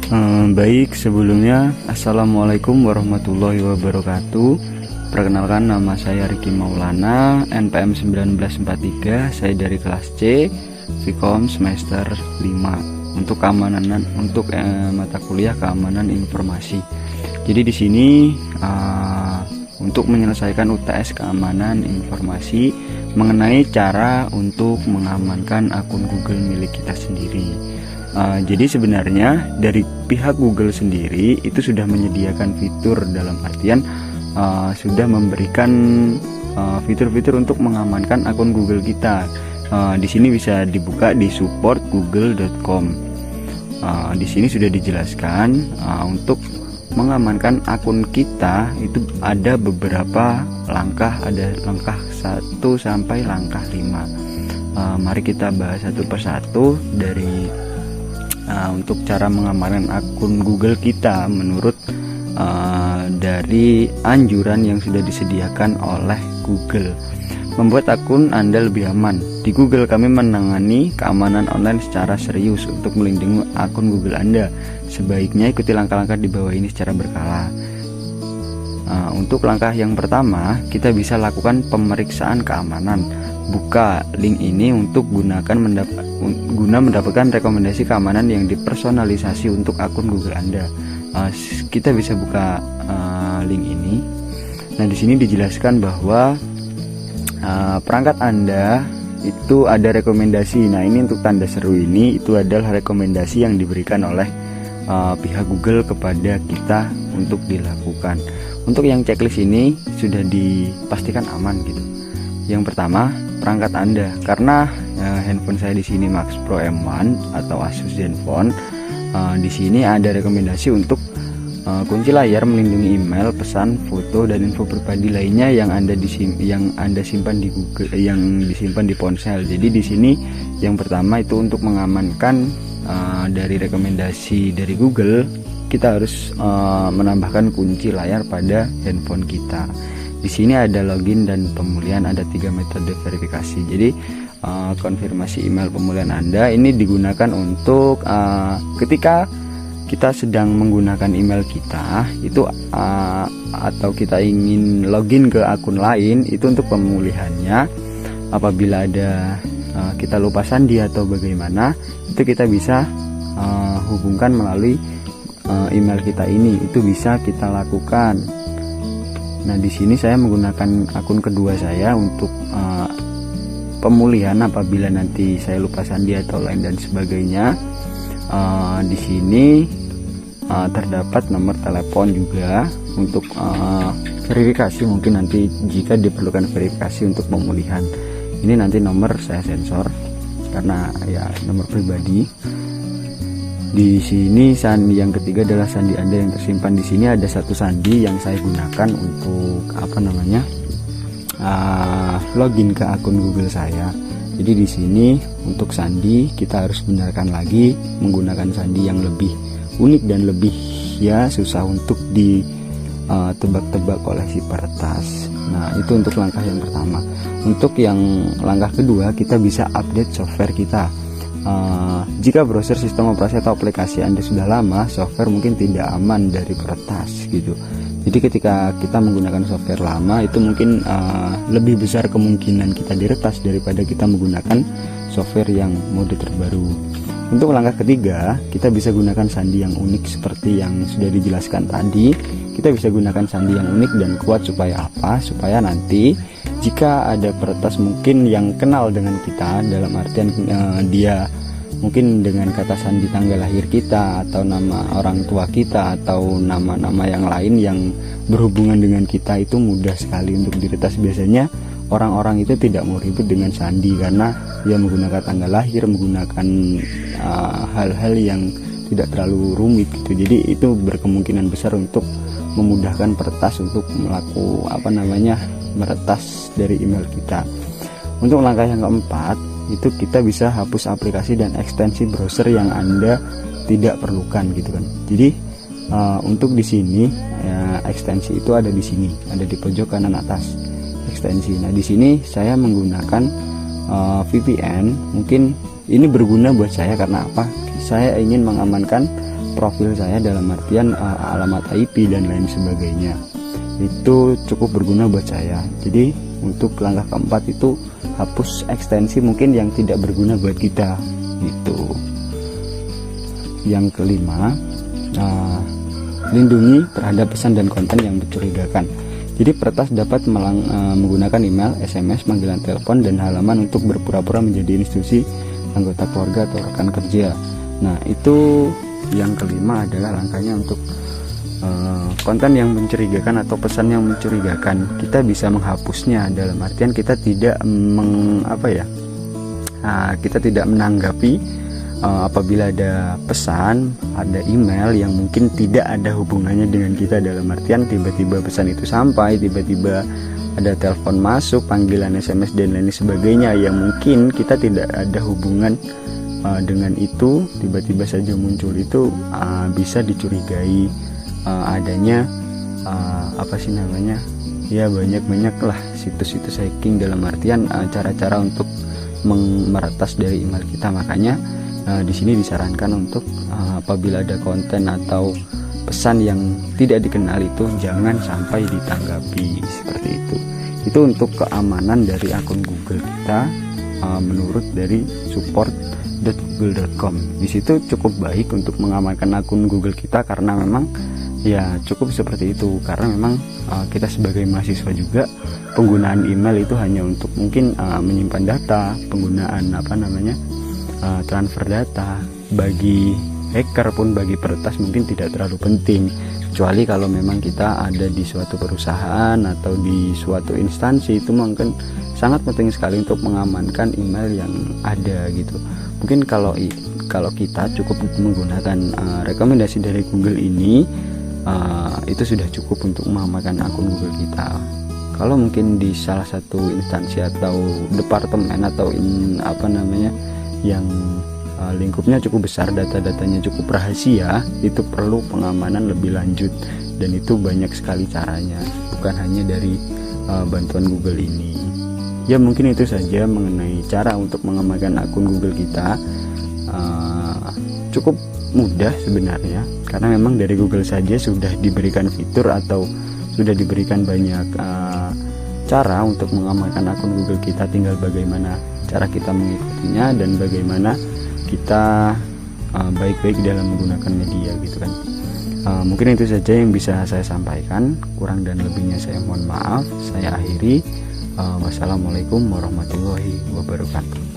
Baik, sebelumnya Assalamualaikum warahmatullahi wabarakatuh. Perkenalkan, nama saya Riki Maulana, NPM 1943. Saya dari kelas C, Vkom semester 5 untuk mata kuliah keamanan informasi. Jadi di sini untuk menyelesaikan UTS keamanan informasi mengenai cara untuk mengamankan akun Google milik kita sendiri. Jadi sebenarnya dari pihak Google sendiri itu sudah menyediakan fitur, dalam artian sudah memberikan fitur-fitur untuk mengamankan akun Google kita. Di sini bisa dibuka di support.google.com. Di sini sudah dijelaskan untuk mengamankan akun kita itu ada beberapa langkah, ada langkah 1 sampai langkah 5. Mari kita bahas satu persatu dari untuk cara mengamankan akun Google kita menurut dari anjuran yang sudah disediakan oleh Google. Membuat akun Anda lebih aman. Di Google kami menangani keamanan online secara serius. Untuk melindungi akun Google Anda, sebaiknya ikuti langkah-langkah di bawah ini secara berkala. Untuk langkah yang pertama, kita bisa lakukan pemeriksaan keamanan. Buka link ini untuk guna mendapatkan rekomendasi keamanan yang dipersonalisasi untuk akun Google Anda. Kita bisa buka link ini. Nah, di sini dijelaskan bahwa perangkat Anda itu ada rekomendasi. Nah, ini untuk tanda seru ini itu adalah rekomendasi yang diberikan oleh pihak Google kepada kita untuk dilakukan. Untuk yang checklist ini sudah dipastikan aman gitu. Yang pertama, perangkat Anda, karena handphone saya di sini Max Pro M1 atau Asus Zenfone. Di sini ada rekomendasi untuk kunci layar melindungi email, pesan, foto, dan info pribadi lainnya yang Anda simpan di Google, yang disimpan di ponsel. Jadi di sini yang pertama itu untuk mengamankan dari rekomendasi dari Google, kita harus menambahkan kunci layar pada handphone kita. Di sini ada login dan pemulihan, ada 3 metode verifikasi. Jadi konfirmasi email pemulihan Anda ini digunakan untuk ketika kita sedang menggunakan email kita itu atau kita ingin login ke akun lain, itu untuk pemulihannya. Apabila ada kita lupa sandi atau bagaimana, itu kita bisa hubungkan melalui email kita ini, itu bisa kita lakukan. Nah, di sini saya menggunakan akun kedua saya untuk pemulihan apabila nanti saya lupa sandi atau lain dan sebagainya. Di sini terdapat nomor telepon juga untuk verifikasi, mungkin nanti jika diperlukan verifikasi untuk pemulihan. Ini nanti nomor saya sensor karena ya nomor pribadi. Di sini sandi yang ketiga adalah sandi Anda yang tersimpan. Di sini ada satu sandi yang saya gunakan untuk login ke akun Google saya. Jadi di sini untuk sandi kita harus benarkan lagi menggunakan sandi yang lebih unik dan lebih susah untuk ditebak-tebak oleh si peretas. Nah, itu untuk langkah yang pertama. Untuk yang langkah kedua, kita bisa update software kita. Jika browser, sistem operasi atau aplikasi Anda sudah lama, software mungkin tidak aman dari peretas gitu. Jadi ketika kita menggunakan software lama itu mungkin lebih besar kemungkinan kita diretas daripada kita menggunakan software yang mode terbaru. Untuk langkah ketiga, kita bisa gunakan sandi yang unik seperti yang sudah dijelaskan tadi. Kita bisa gunakan sandi yang unik dan kuat supaya apa? Supaya nanti jika ada peretas mungkin yang kenal dengan kita, dalam artian dia mungkin dengan kata sandi tanggal lahir kita atau nama orang tua kita atau nama-nama yang lain yang berhubungan dengan kita, itu mudah sekali untuk diretas. Biasanya orang-orang itu tidak mau ribut dengan sandi karena dia menggunakan tanggal lahir, menggunakan hal-hal yang tidak terlalu rumit gitu. Jadi itu berkemungkinan besar untuk memudahkan peretas untuk meretas dari email kita. Untuk langkah yang keempat, itu kita bisa hapus aplikasi dan ekstensi browser yang Anda tidak perlukan gitu kan. Jadi untuk di sini ekstensi itu ada di sini, ada di pojok kanan atas ekstensi. Nah, di sini saya menggunakan VPN. Mungkin ini berguna buat saya karena apa? saya ingin mengamankan profil saya dalam artian alamat IP dan lain sebagainya. Itu cukup berguna buat saya. Jadi untuk langkah keempat itu hapus ekstensi mungkin yang tidak berguna buat kita gitu. Yang kelima, lindungi terhadap pesan dan konten yang mencurigakan. Jadi peretas dapat menggunakan email, SMS, panggilan telepon, dan halaman untuk berpura-pura menjadi institusi, anggota keluarga, atau rekan kerja. Nah, itu yang kelima adalah langkahnya untuk konten yang mencurigakan atau pesan yang mencurigakan. Kita bisa menghapusnya dalam artian kita tidak kita tidak menanggapi apabila ada pesan, ada email yang mungkin tidak ada hubungannya dengan kita, dalam artian tiba-tiba pesan itu sampai, tiba-tiba ada telepon masuk, panggilan SMS dan lain sebagainya yang mungkin kita tidak ada hubungan dengan itu, tiba-tiba saja muncul, itu bisa dicurigai adanya banyak lah situs-situs hacking, dalam artian cara-cara untuk meretas dari email kita. Makanya di sini disarankan untuk apabila ada konten atau pesan yang tidak dikenal itu jangan sampai ditanggapi seperti itu. Itu untuk keamanan dari akun Google kita menurut dari support.google.com. Di situ cukup baik untuk mengamankan akun Google kita karena memang ya cukup seperti itu, karena memang kita sebagai mahasiswa juga penggunaan email itu hanya untuk mungkin menyimpan data, penggunaan transfer data. Bagi hacker pun, bagi peretas mungkin tidak terlalu penting, kecuali kalau memang kita ada di suatu perusahaan atau di suatu instansi, itu mungkin sangat penting sekali untuk mengamankan email yang ada gitu. Mungkin kalau kita cukup menggunakan rekomendasi dari Google ini, itu sudah cukup untuk mengamankan akun Google kita. Kalau mungkin di salah satu instansi atau departemen atau yang lingkupnya cukup besar, data-datanya cukup rahasia, itu perlu pengamanan lebih lanjut, dan itu banyak sekali caranya, bukan hanya dari bantuan Google ini. Ya mungkin itu saja mengenai cara untuk mengamankan akun Google kita. Cukup mudah sebenarnya, karena memang dari Google saja sudah diberikan fitur atau sudah diberikan banyak cara untuk mengamankan akun Google kita. Tinggal bagaimana cara kita mengikutinya dan bagaimana kita baik-baik dalam menggunakan media gitu kan. Mungkin itu saja yang bisa saya sampaikan, kurang dan lebihnya saya mohon maaf. Saya akhiri. Wassalamualaikum warahmatullahi wabarakatuh.